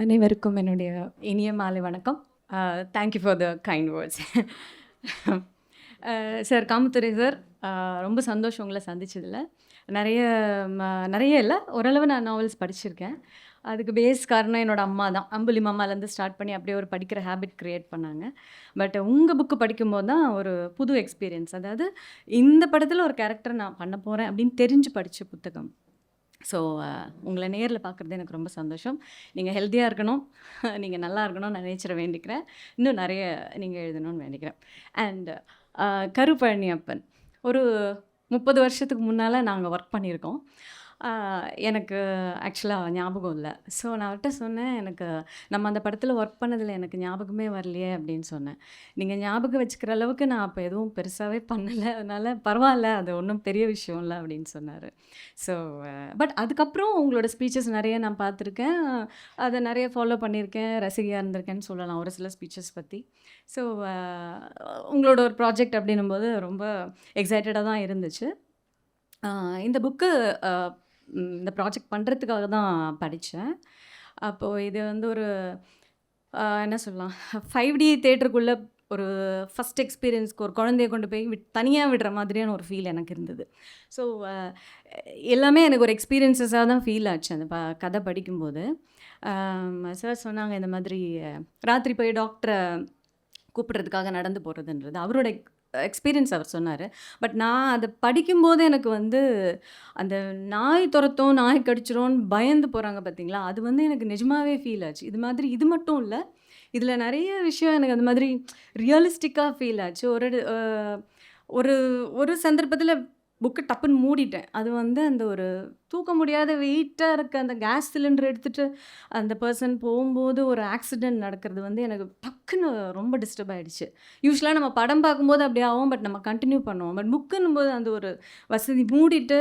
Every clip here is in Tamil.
அனைவருக்கும் என்னுடைய இனிய மாலை வணக்கம். Thank you for the kind words. Sir Kamathurai sir, ரொம்ப சந்தோஷம் உங்களை சந்திச்சதில். நிறைய நிறைய இல்லை, ஓரளவு நான் நாவல்ஸ் படிச்சிருக்கேன். அதுக்கு பேஸ் காரணம் என்னோட அம்மா தான். அம்புலி மாமாலேருந்து ஸ்டார்ட் பண்ணி அப்படியே ஒரு படிக்கிற ஹேபிட் க்ரியேட் பண்ணாங்க. பட் உங்கள் புக்கு படிக்கும்போது தான் ஒரு புது எக்ஸ்பீரியன்ஸ். அதாவது இந்த படத்தில் ஒரு கேரக்டர் நான் பண்ண போகிறேன் அப்படின்னு தெரிஞ்சு படித்த புத்தகம். ஸோ உங்களை நேரில் பார்க்குறது எனக்கு ரொம்ப சந்தோஷம். நீங்கள் ஹெல்த்தியாக இருக்கணும், நீங்கள் நல்லா இருக்கணும்னு நான் நேச்சரை வேண்டிக்கிறேன். இன்னும் நிறைய நீங்கள் எழுதணும்னு வேண்டிக்கிறேன். அண்ட் கரு பழனியப்பன் ஒரு 30 வருஷத்துக்கு முன்னால் நாங்கள் ஒர்க் பண்ணியிருக்கோம். எனக்கு ஆக்சுவலாக ஞாபகம் இல்லை. ஸோ நான் அவர்கிட்ட சொன்னேன், எனக்கு நம்ம அந்த படத்தில் ஒர்க் பண்ணதில் எனக்கு ஞாபகமே வரலையே அப்படின்னு சொன்னேன். நீங்கள் ஞாபகம் வச்சுக்கிற அளவுக்கு நான் அப்போ எதுவும் பெருசாகவே பண்ணலை, அதனால் பரவாயில்ல, அது ஒன்றும் பெரிய விஷயம் இல்லை அப்படின்னு சொன்னார். ஸோ பட் அதுக்கப்புறம் உங்களோட ஸ்பீச்சஸ் நிறைய நான் பார்த்துருக்கேன், அதை நிறைய ஃபாலோ பண்ணியிருக்கேன், ரசிகையாக இருந்திருக்கேன்னு சொல்லலாம் ஒரு சில ஸ்பீச்சஸ் பற்றி. ஸோ உங்களோட ஒரு ப்ராஜெக்ட் அப்படின்னும்போது ரொம்ப எக்ஸைட்டடாக தான் இருந்துச்சு. இந்த புக்கு இந்த ப்ராஜெக்ட் பண்ணுறதுக்காக தான் படித்தேன். அப்போது இது வந்து ஒரு என்ன சொல்லலாம், 5D தேட்டருக்குள்ளே ஒரு ஃபஸ்ட் எக்ஸ்பீரியன்ஸ்க்கு ஒரு குழந்தைய கொண்டு போய் தனியாக விடுற மாதிரியான ஒரு ஃபீல் எனக்கு இருந்தது. ஸோ எல்லாமே எனக்கு ஒரு எக்ஸ்பீரியன்ஸஸாக தான் ஃபீல் ஆச்சு அந்த கதை படிக்கும்போது. சார் சொன்னாங்க, இந்த மாதிரி ராத்திரி போய் டாக்டரை கூப்பிட்றதுக்காக நடந்து போகிறதுன்றது அவரோட எக்ஸ்பீரியன்ஸ் அவர் சொன்னார். பட் நான் அதை படிக்கும்போது எனக்கு வந்து அந்த நாய் துரத்தும், நாய் கடிச்சிரும்னு பயந்து போகிறாங்க பார்த்தீங்களா, அது வந்து எனக்கு நிஜமாகவே ஃபீல் ஆச்சு. இது மாதிரி இது மட்டும் இல்லை, இதில் நிறைய விஷயம் எனக்கு அந்த மாதிரி ரியலிஸ்டிக்காக ஃபீல் ஆச்சு. ஒரு ஒரு சந்தர்ப்பத்தில் புக்கு டப்புன்னு மூடிட்டேன். அது வந்து அந்த ஒரு தூக்க முடியாத வெயிட்டாக இருக்க அந்த கேஸ் சிலிண்டர் எடுத்துகிட்டு அந்த பர்சன் போகும்போது ஒரு ஆக்சிடெண்ட் நடக்கிறது வந்து எனக்கு டக்குன்னு ரொம்ப டிஸ்டர்ப் ஆகிடுச்சு. யூஸ்வலாக நம்ம படம் பார்க்கும்போது அப்படி ஆகும், பட் நம்ம கண்டினியூ பண்ணுவோம். பட் புக்குன்னும் போது அந்த ஒரு வசதி மூடிட்டு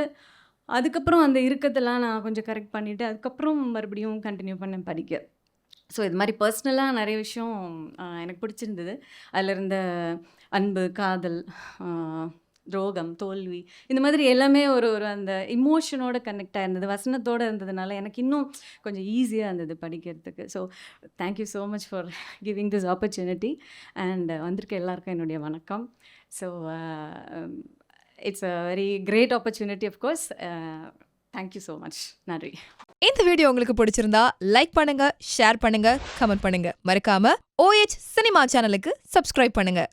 அதுக்கப்புறம் அந்த இறுக்கத்தெல்லாம் நான் கொஞ்சம் கரெக்ட் பண்ணிவிட்டு அதுக்கப்புறம் மறுபடியும் கண்டினியூ பண்ணேன் படிக்க. ஸோ இது மாதிரி பர்சனலாக நிறைய விஷயம் எனக்கு பிடிச்சிருந்தது. அதில் இருந்த அன்பு, காதல், துரோகம், தோல்வி, இந்த மாதிரி எல்லாமே ஒரு அந்த இமோஷனோட கனெக்ட் ஆயிருந்தது. வசனத்தோடு இருந்ததுனால எனக்கு இன்னும் கொஞ்சம் ஈஸியாக இருந்தது படிக்கிறதுக்கு. So thank you so much for giving this opportunity. And வந்திருக்க எல்லாருக்கும் என்னுடைய வணக்கம். So it's a very great opportunity of course. Thank you so much. நன்றி. இந்த வீடியோ உங்களுக்கு பிடிச்சிருந்தா லைக் பண்ணுங்க, ஷேர் பண்ணுங்க, கமெண்ட் பண்ணுங்க. மறக்காம OH சினிமா சேனலுக்கு சப்ஸ்கிரைப் பண்ணுங்க.